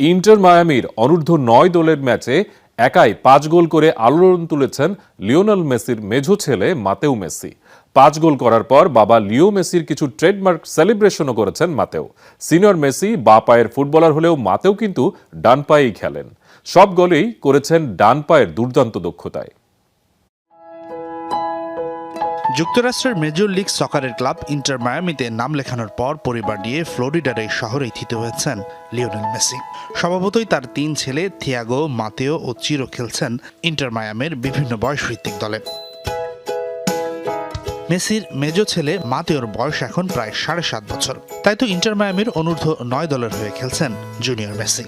Inter মায়ামির অনূর্ধ্ব-9 দলের ম্যাচে একাই 5 গোল করে আলোড়ন তুলেছেন লিওনেল মেসির মেঝো ছেলে মাতেও মেসি। 5 গোল করার পর বাবা লিও মেসির কিছু ট্রেডমার্ক সেলিব্রেশনও করেছেন মাতেও। সিনিয়র মেসি বাঁ পায়ের ফুটবলার হলেও মাতেও কিন্তু ডান পায়েই খেলেন। সব গোলেই করেছেন ডান পায়ের দুর্দান্ত দক্ষতায়। যুক্তরাষ্ট্রের মেজর লিগ সকারের ক্লাব ইন্টার মায়ামিতে নাম লেখানোর পর পরিবার নিয়ে ফ্লোরিডার এই শহরেই থিত হয়েছেন লিওনেল মেসি। স্বভাবতই তার 3 ছেলে থিয়াগো, মাতেও ও চিরো খেলছেন ইন্টার মায়ামির বিভিন্ন বয়সভিত্তিক দলে। মেসির মেজো ছেলে মাতেওর বয়স এখন প্রায় 7.5 বছর। তাই তো ইন্টার মায়ামির অনূর্ধ্ব-9 দলের হয়ে খেলছেন জুনিয়র মেসি।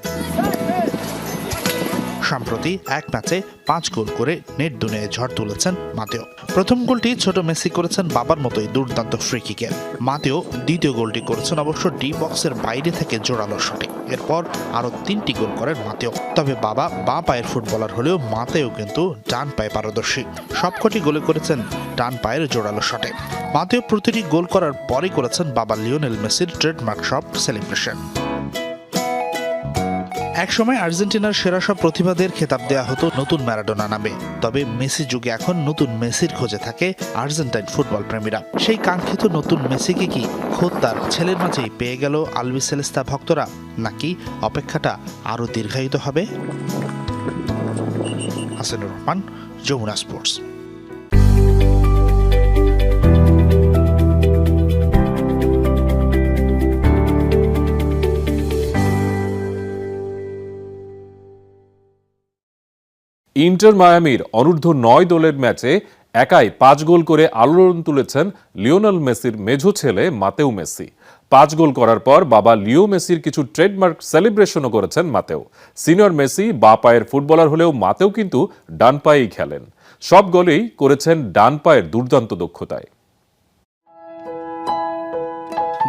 সম্প্রতি এক ম্যাচে 5 গোল করে নেট দুনিয়ায় ঝড় তুলেছেন মাতেও। প্রথম গোলটি ছোট মেসি করেছেন বাবার মতোই দুর্দান্ত ফ্রি কিকে। মাতেও দ্বিতীয় গোলটি করেছেন অবশ্য ডি বক্সের বাইরে থেকে জোরালো শটে। এরপর আরও 3টি গোল করেন মাতেও। তবে বাবা বাঁ পায়ের ফুটবলার হলেও মাতেও কিন্তু ডান পায়ে পারদর্শী। সবকটি গোলে করেছেন ডান পায়ের জোরালো শটে। মাতেও প্রতিটি গোল করার পরই করেছেন বাবা লিওনেল মেসির ট্রেডমার্ক সব সেলিব্রেশন। একসময় আর্জেন্টিনার সেরা সব প্রতিভাদের খেতাব দেওয়া হতো নতুন ম্যারাডোনা নামে। তবে মেসি যুগে এখন নতুন মেসির খোঁজে থাকে আর্জেন্টাইন ফুটবল প্রেমীরা। সেই কাঙ্ক্ষিত নতুন মেসিকে কি খোদ তার ছেলের মাঝেই পেয়ে গেল আলবিসেলেস্তা ভক্তরা, নাকি অপেক্ষাটা আরও দীর্ঘায়িত হবে? হাসানুর রহমান, যমুনা স্পোর্টস। ইন্টার মায়ামির অনূর্ধ্ব-9 দলের ম্যাচে একাই 5 গোল করে আলোড়ন তুলেছেন লিওনেল মেসির মেঝো ছেলে মাতেও মেসি। 5 গোল করার পর বাবা লিও মেসির কিছু ট্রেডমার্ক সেলিব্রেশনও করেছেন মাতেও। সিনিয়র মেসি বাঁ পায়ের ফুটবলার হলেও মাতেও কিন্তু ডান পায়েই খেলেন। সব গোলেই করেছেন ডান পায়ের দুর্দান্ত দক্ষতায়।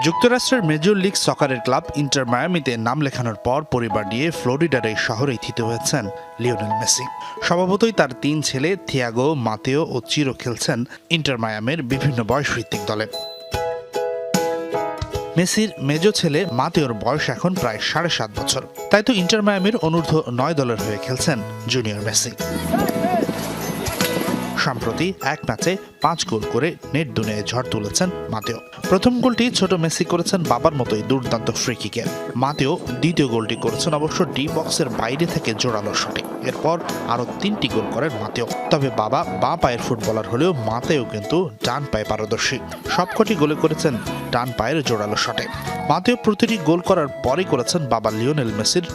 যুক্তরাষ্ট্রের মেজর লিগ সকারের ক্লাব ইন্টার মায়ামিতে নাম লেখানোর পর পরিবার নিয়ে ফ্লোরিডার এই শহরেই থিত হয়েছেন লিওনেল মেসি। স্বভাবতই তার 3 ছেলে থিয়াগো, মাতেও ও চিরো খেলছেন ইন্টার মায়ামির বিভিন্ন বয়সভিত্তিক দলে। মেসির মেজো ছেলে মাতেওর বয়স এখন প্রায় 7.5 বছর। তাই তো ইন্টার মায়ামির অনূর্ধ্ব-9 দলের হয়ে খেলছেন জুনিয়র মেসি। সম্প্রতি এক ম্যাচে 5 গোল করে নেট দুনিয়ায় ঝড় তুলেছেন মাতেও। প্রথম গোলটি ছোট মেসি করেছেন বাবার মতোই দুর্দান্ত ফ্রি কিকে। মাতেও দ্বিতীয় গোলটি করেছেন অবশ্য ডি বক্সের বাইরে থেকে জোরালো শটে। এরপর আরও 3টি গোল করেন মাতেও। তবে বাবা বাঁ পায়ের ফুটবলার হলেও মাতেও কিন্তু ডান পায়ে পারদর্শী। সবকটি গোলে করেছেন ডান পায়ের জোরালো শটে। মাতেও প্রতিটি গোল করার পরই করেছেন বাবা লিওনেল মেসির